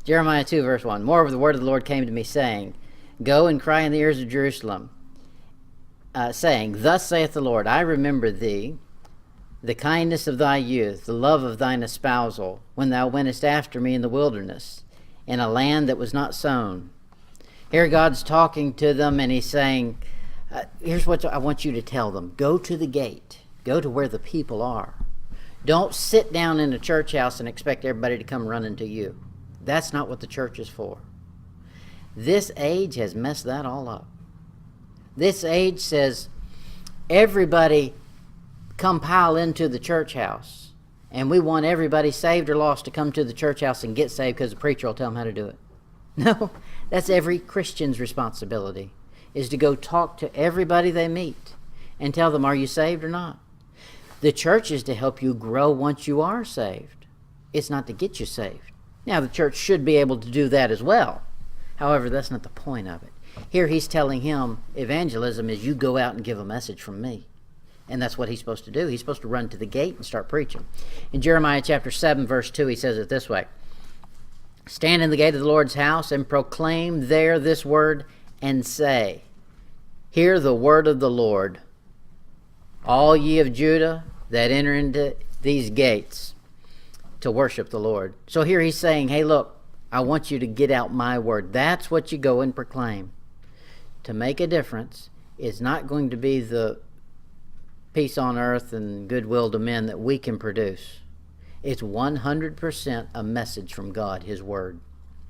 Jeremiah 2, verse 1. Moreover, the word of the Lord came to me, saying, Go and cry in the ears of Jerusalem, saying, Thus saith the Lord, I remember thee, the kindness of thy youth, the love of thine espousal, when thou wentest after me in the wilderness, in a land that was not sown. Here God's talking to them, and he's saying, here's what I want you to tell them. Go to the gate. Go to where the people are. Don't sit down in a church house and expect everybody to come running to you. That's not what the church is for. This age has messed that all up. This age says, everybody come pile into the church house, and we want everybody saved or lost to come to the church house and get saved because the preacher will tell them how to do it. No, that's every Christian's responsibility, is to go talk to everybody they meet and tell them, are you saved or not? The church is to help you grow once you are saved. It's not to get you saved. Now, the church should be able to do that as well. However, that's not the point of it. Here he's telling him evangelism is you go out and give a message from me. And that's what he's supposed to do. He's supposed to run to the gate and start preaching. In Jeremiah chapter 7, verse 2, he says it this way. Stand in the gate of the Lord's house and proclaim there this word and say, Hear the word of the Lord, all ye of Judah that enter into these gates to worship the Lord. So here he's saying, hey, look, I want you to get out my word. That's what you go and proclaim. To make a difference is not going to be the peace on earth and goodwill to men that we can produce. It's 100% a message from God, his word.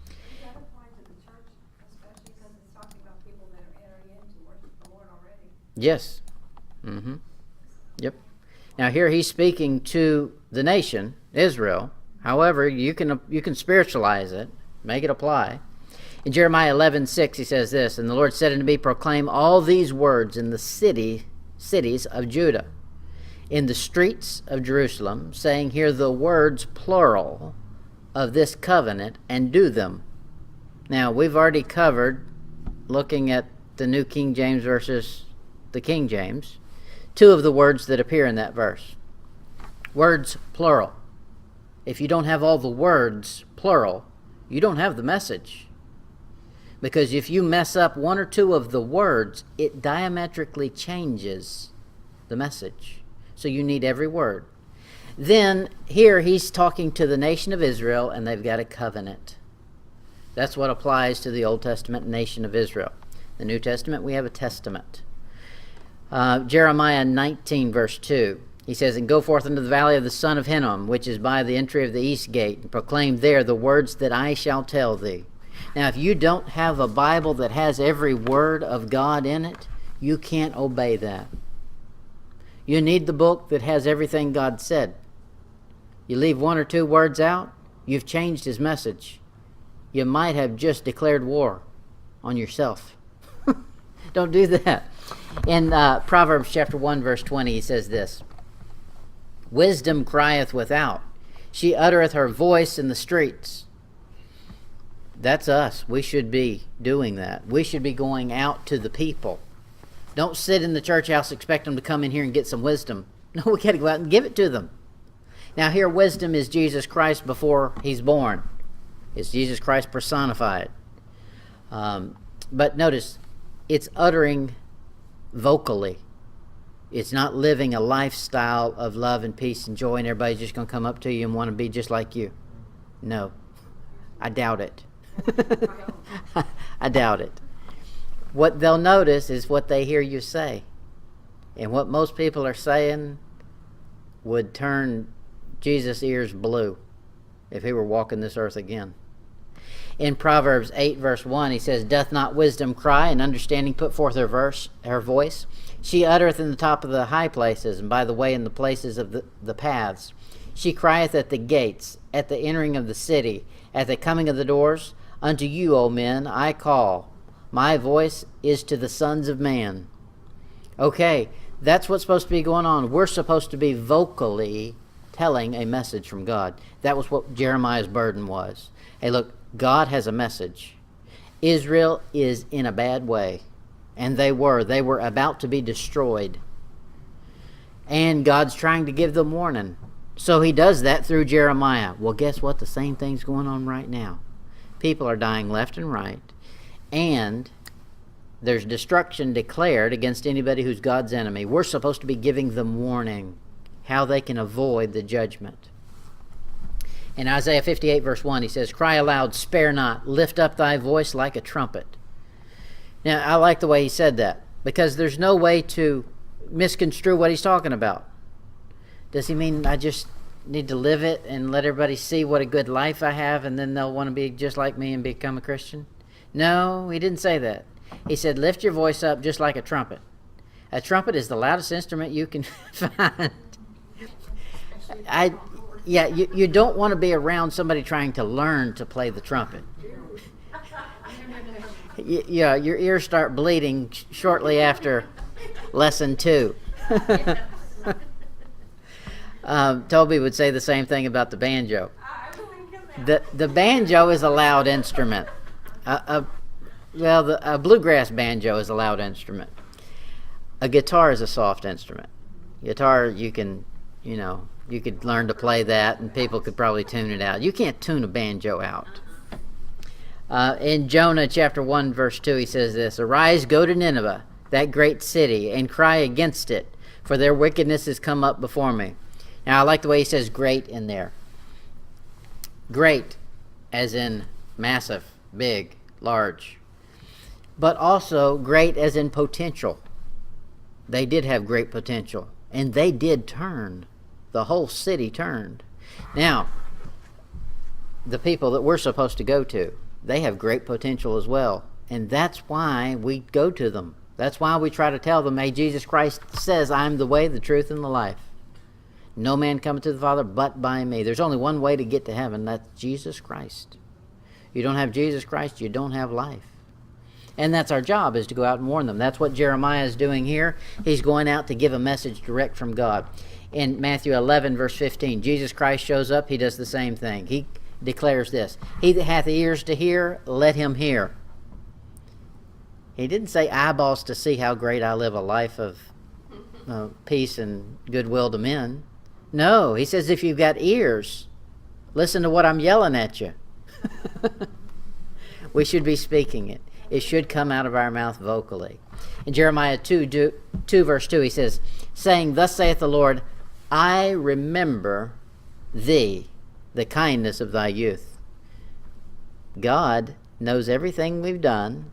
Does that apply to the church, especially because it's talking about people that are entering in to worship the Lord already? Yes. Mm-hmm. Yep. Now here he's speaking to the nation, Israel. However, you can spiritualize it, make it apply. In Jeremiah 11:6, he says this, And the Lord said unto me, Proclaim all these words in the cities of Judah, in the streets of Jerusalem, saying, Hear the words, plural, of this covenant, and do them. Now, we've already covered, looking at the New King James versus the King James, two of the words that appear in that verse. Words, plural. If you don't have all the words, plural, you don't have the message. Because if you mess up one or two of the words, it diametrically changes the message. So you need every word. Then here he's talking to the nation of Israel, and they've got a covenant. That's what applies to the Old Testament nation of Israel. The New Testament, we have a testament. Jeremiah 19, verse 2. He says, And go forth into the valley of the son of Hinnom, which is by the entry of the east gate, and proclaim there the words that I shall tell thee. Now, if you don't have a Bible that has every word of God in it, you can't obey that. You need the book that has everything God said. You leave one or two words out, you've changed his message. You might have just declared war on yourself. Don't do that. In Proverbs chapter 1, verse 20, he says this, Wisdom crieth without. She uttereth her voice in the streets. That's us. We should be doing that. We should be going out to the people. Don't sit in the church house, expect them to come in here and get some wisdom. No, we got to go out and give it to them. Now here, wisdom is Jesus Christ before he's born. It's Jesus Christ personified. But notice, it's uttering vocally. It's not living a lifestyle of love and peace and joy and everybody's just going to come up to you and want to be just like you. No, I doubt it. I doubt it. What they'll notice is what they hear you say. And what most people are saying would turn Jesus' ears blue if he were walking this earth again. In Proverbs 8, verse 1, he says, Doth not wisdom cry, and understanding put forth her voice? She uttereth in the top of the high places, and by the way in the places of the paths. She crieth at the gates, at the entering of the city, at the coming of the doors. Unto you, O men, I call. My voice is to the sons of man. Okay, that's what's supposed to be going on. We're supposed to be vocally telling a message from God. That was what Jeremiah's burden was. Hey, look, God has a message. Israel is in a bad way. And they were about to be destroyed. And God's trying to give them warning. So he does that through Jeremiah. Well, guess what? The same thing's going on right now. People are dying left and right. And there's destruction declared against anybody who's God's enemy. We're supposed to be giving them warning how they can avoid the judgment. In Isaiah 58 verse 1, he says, "Cry aloud, spare not, lift up thy voice like a trumpet." Now, I like the way he said that, because there's no way to misconstrue what he's talking about. Does he mean I just need to live it and let everybody see what a good life I have, and then they'll want to be just like me and become a Christian? No, he didn't say that. He said, lift your voice up just like a trumpet. A trumpet is the loudest instrument you can find. You don't want to be around somebody trying to learn to play the trumpet. Your ears start bleeding shortly after lesson 2. Toby would say the same thing about the banjo. The banjo is a loud instrument. A bluegrass banjo is a loud instrument. A guitar is a soft instrument. Guitar, you could learn to play that, and people could probably tune it out. You can't tune a banjo out. In Jonah chapter 1, verse 2, he says this, "Arise, go to Nineveh, that great city, and cry against it, for their wickedness has come up before me." Now, I like the way he says great in there. Great, as in massive, big, large. But also great as in potential. They did have great potential, and they did turn. The whole city turned. Now, the people that we're supposed to go to, they have great potential as well. And that's why we go to them. That's why we try to tell them, hey, Jesus Christ says, "I'm the way, the truth, and the life. No man cometh to the Father but by me." There's only one way to get to heaven. That's Jesus Christ. You don't have Jesus Christ, you don't have life. And that's our job, is to go out and warn them. That's what Jeremiah is doing here. He's going out to give a message direct from God. In Matthew 11, verse 15, Jesus Christ shows up. He does the same thing. He declares this, "He that hath ears to hear, let him hear." He didn't say eyeballs to see how great I live a life of peace and goodwill to men. No, he says if you've got ears, listen to what I'm yelling at you. We should be speaking it. It should come out of our mouth vocally. In Jeremiah 2 verse 2, he says, saying, "Thus saith the Lord, I remember thee, the kindness of thy youth." God knows everything we've done,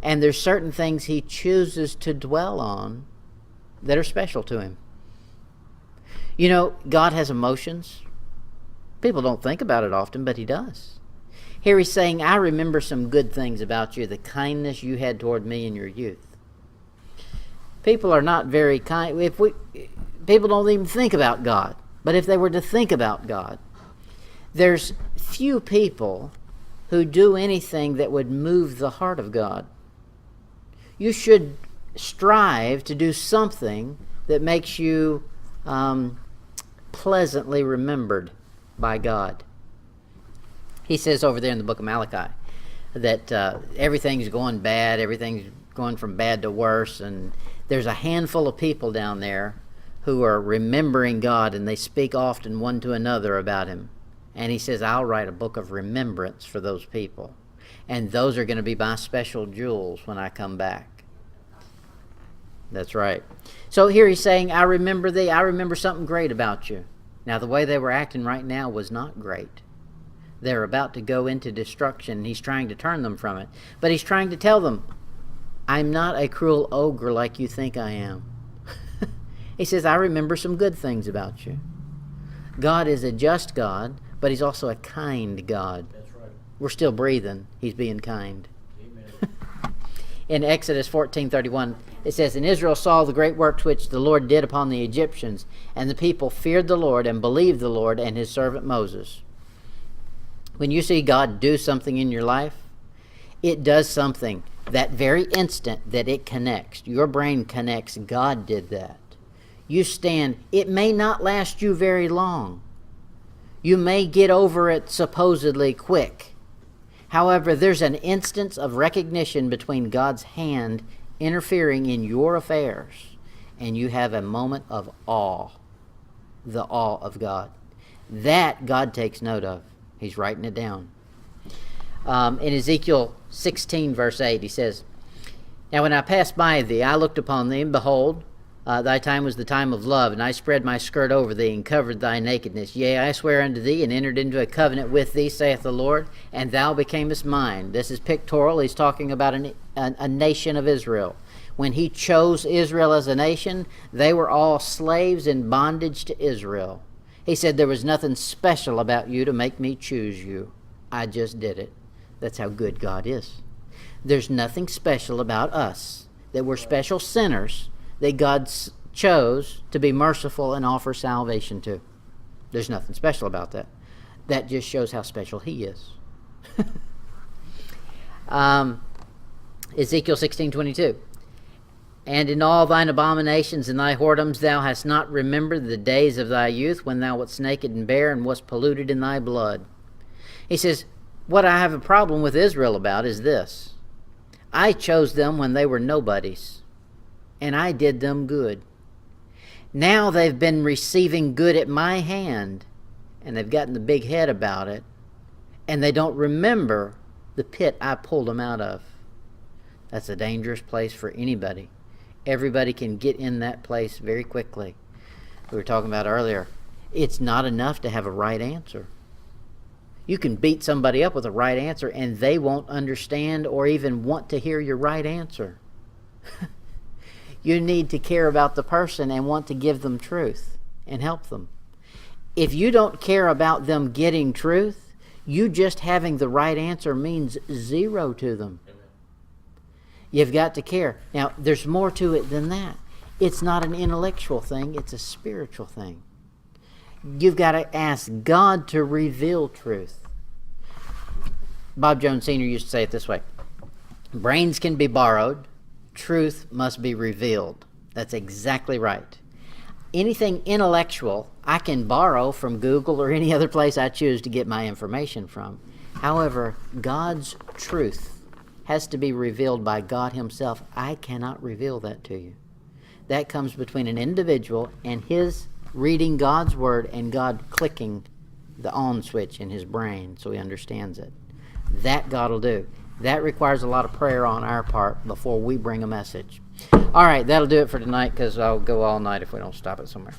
and there's certain things he chooses to dwell on that are special to him. You know, God has emotions. People don't think about it often, but he does. Here he's saying, I remember some good things about you, the kindness you had toward me in your youth. People are not very kind. People don't even think about God. But if they were to think about God, there's few people who do anything that would move the heart of God. You should strive to do something that makes you pleasantly remembered by God. He says over there in the book of Malachi that everything's going bad, everything's going from bad to worse, and there's a handful of people down there who are remembering God, and they speak often one to another about him. And he says, I'll write a book of remembrance for those people, and those are going to be my special jewels when I come back. That's right. So here he's saying, I remember thee, I remember something great about you. Now the way they were acting right now was not great. They're about to go into destruction. He's trying to turn them from it. But he's trying to tell them, I'm not a cruel ogre like you think I am. He says, I remember some good things about you. God is a just God, but he's also a kind God. That's right. We're still breathing. He's being kind. Amen. In Exodus 14:31, it says, And Israel saw the great works which the Lord did upon the Egyptians, and the people feared the Lord and believed the Lord and his servant Moses. When you see God do something in your life, it does something that very instant that it connects. Your brain connects, God did that. You stand, it may not last you very long. You may get over it supposedly quick. However, there's an instance of recognition between God's hand interfering in your affairs, and you have a moment of awe, the awe of God. That God takes note of. He's writing it down. In Ezekiel 16, verse 8, he says, "Now when I passed by thee, I looked upon thee, and behold, thy time was the time of love, and I spread my skirt over thee, and covered thy nakedness. Yea, I swear unto thee, and entered into a covenant with thee, saith the Lord, and thou becamest mine." This is pictorial. He's talking about a nation of Israel. When he chose Israel as a nation, they were all slaves in bondage to Israel. He said, there was nothing special about you to make me choose you. I just did it. That's how good God is. There's nothing special about us, that we're special sinners that God chose to be merciful and offer salvation to. There's nothing special about that. That just shows how special he is. Ezekiel 16:22. "And in all thine abominations and thy whoredoms thou hast not remembered the days of thy youth, when thou wast naked and bare, and wast polluted in thy blood." He says, what I have a problem with Israel about is this. I chose them when they were nobodies, and I did them good. Now they've been receiving good at my hand, and they've gotten the big head about it, and they don't remember the pit I pulled them out of. That's a dangerous place for anybody. Everybody can get in that place very quickly. We were talking about earlier, it's not enough to have a right answer. You can beat somebody up with a right answer, and they won't understand or even want to hear your right answer. You need to care about the person and want to give them truth and help them. If you don't care about them getting truth, you just having the right answer means zero to them. Amen. You've got to care. Now, there's more to it than that. It's not an intellectual thing, it's a spiritual thing. You've got to ask God to reveal truth. Bob Jones Sr. used to say it this way: brains can be borrowed, truth must be revealed. That's exactly right. Anything intellectual I can borrow from Google or any other place I choose to get my information from. However, God's truth has to be revealed by God himself. I cannot reveal that to you. That comes between an individual and his reading God's word and God clicking the on switch in his brain so he understands it. That God will do. That requires a lot of prayer on our part before we bring a message. All right, that'll do it for tonight, because I'll go all night if we don't stop it somewhere.